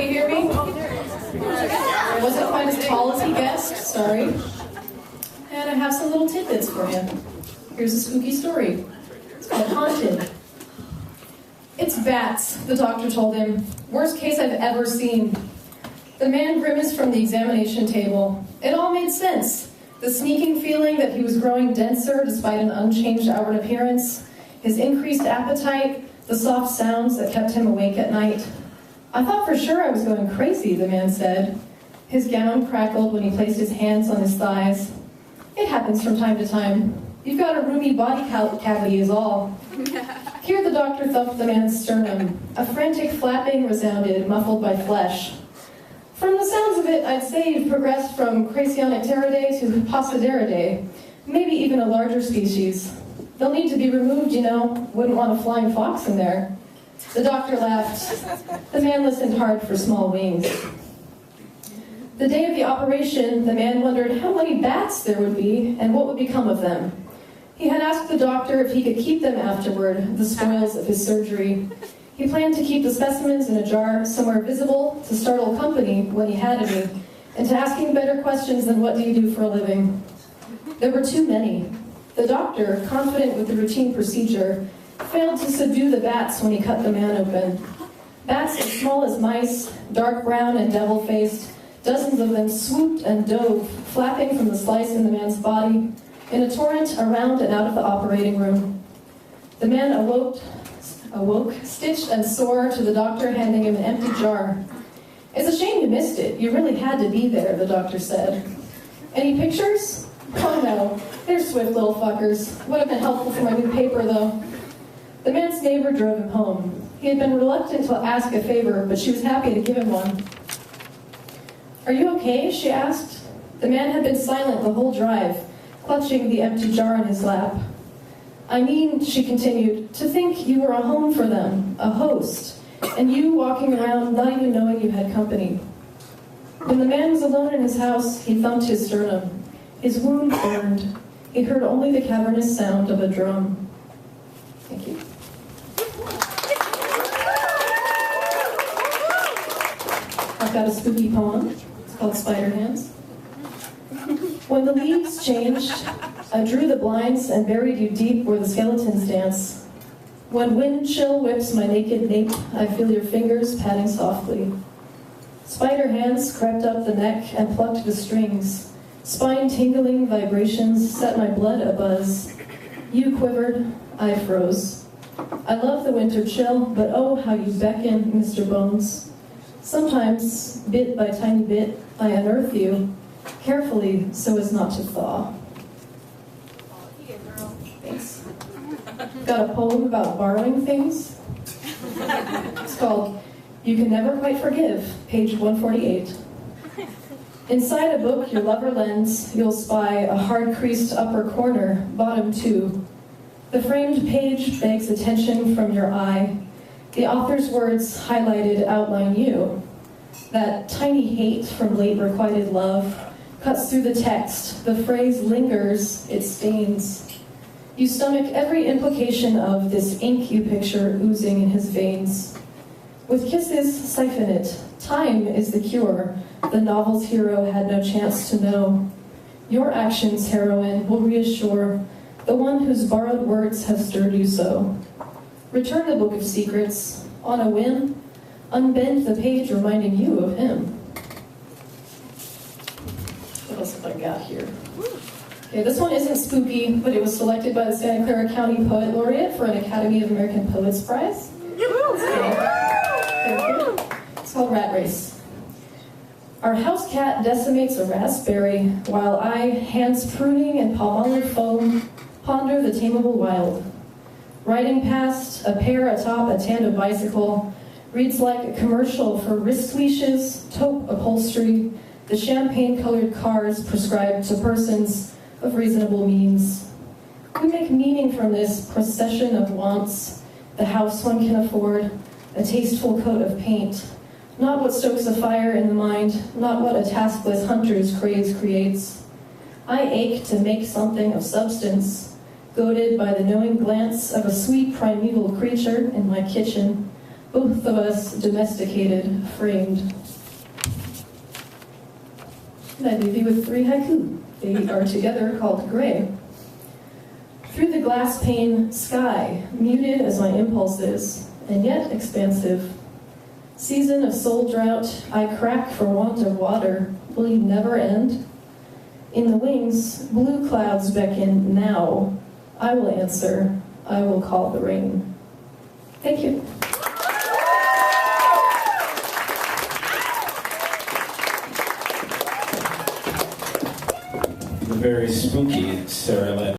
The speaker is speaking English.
everybody hear me? I wasn't quite as tall as he guessed, sorry. And I have some little tidbits for you. Here's a spooky story. It's called Haunted. It's bats, the doctor told him. Worst case I've ever seen. The man grimaced from the examination table. It all made sense. The sneaking feeling that he was growing denser despite an unchanged outward appearance, his increased appetite, the soft sounds that kept him awake at night. I thought for sure I was going crazy, the man said. His gown crackled when he placed his hands on his thighs. It happens from time to time. You've got a roomy body cavity is all. Here the doctor thumped the man's sternum. A frantic flapping resounded, muffled by flesh. From the sounds of it, I'd say you've progressed from Crasionecteridae to Posideridae, maybe even a larger species. They'll need to be removed, you know. Wouldn't want a flying fox in there. The doctor laughed. The man listened hard for small wings. The day of the operation, the man wondered how many bats there would be and what would become of them. He had asked the doctor if he could keep them afterward, the spoils of his surgery. He planned to keep the specimens in a jar somewhere visible to startle company when he had any, and to ask him better questions than what do you do for a living. There were too many. The doctor, confident with the routine procedure, failed to subdue the bats when he cut the man open. Bats as small as mice, dark brown and devil-faced, dozens of them swooped and dove, flapping from the slice in the man's body, in a torrent around and out of the operating room. The man awoke, stitched and sore, to the doctor handing him an empty jar. It's a shame you missed it. You really had to be there, the doctor said. Any pictures? Oh no, they're swift little fuckers. Would have been helpful for my new paper, though. The man's neighbor drove him home. He had been reluctant to ask a favor, but she was happy to give him one. Are you okay? She asked. The man had been silent the whole drive, clutching the empty jar in his lap. I mean, she continued, to think you were a home for them, a host, and you walking around not even knowing you had company. When the man was alone in his house, he thumped his sternum. His wound burned. He heard only the cavernous sound of a drum. Thank you. I've got a spooky poem. It's called Spider Hands. When the leaves changed, I drew the blinds and buried you deep where the skeletons dance. When wind chill whips my naked nape, I feel your fingers patting softly. Spider hands crept up the neck and plucked the strings. Spine-tingling vibrations set my blood abuzz. You quivered, I froze. I love the winter chill, but oh, how you beckon, Mr. Bones. Sometimes, bit by tiny bit, I unearth you, carefully so as not to thaw. Thanks. Got a poem about borrowing things. It's called You Can Never Quite Forgive, page 148. Inside a book your lover lends, you'll spy a hard-creased upper corner, bottom two. The framed page begs attention from your eye. The author's words highlighted outline you. That tiny hate from late requited love cuts through the text. The phrase lingers, it stains. You stomach every implication of this ink you picture oozing in his veins. With kisses, siphon it. Time is the cure. The novel's hero had no chance to know. Your actions, heroine, will reassure the one whose borrowed words have stirred you so. Return the book of secrets. On a whim, unbend the page reminding you of him. What else have I got here? Okay, this one isn't spooky, but it was selected by the Santa Clara County Poet Laureate for an Academy of American Poets Prize. It's called Rat Race. Our house cat decimates a raspberry, while I, hands pruning and palm-olive foam, ponder the tameable wild. Riding past, a pair atop a tandem bicycle, reads like a commercial for wrist leashes, taupe upholstery, the champagne-colored cars prescribed to persons of reasonable means. We make meaning from this procession of wants, the house one can afford, a tasteful coat of paint, not what stokes a fire in the mind, not what a taskless hunter's craze creates. I ache to make something of substance, goaded by the knowing glance of a sweet primeval creature in my kitchen, both of us domesticated, framed. And I leave you with 3 haiku. They are together called Gray. Through the glass pane sky, muted as my impulse is, and yet expansive. Season of soul drought, I crack for want of water. Will you never end? In the wings, blue clouds beckon now. I will answer. I will call the rain. Thank you. The very spooky Sarah Lynn.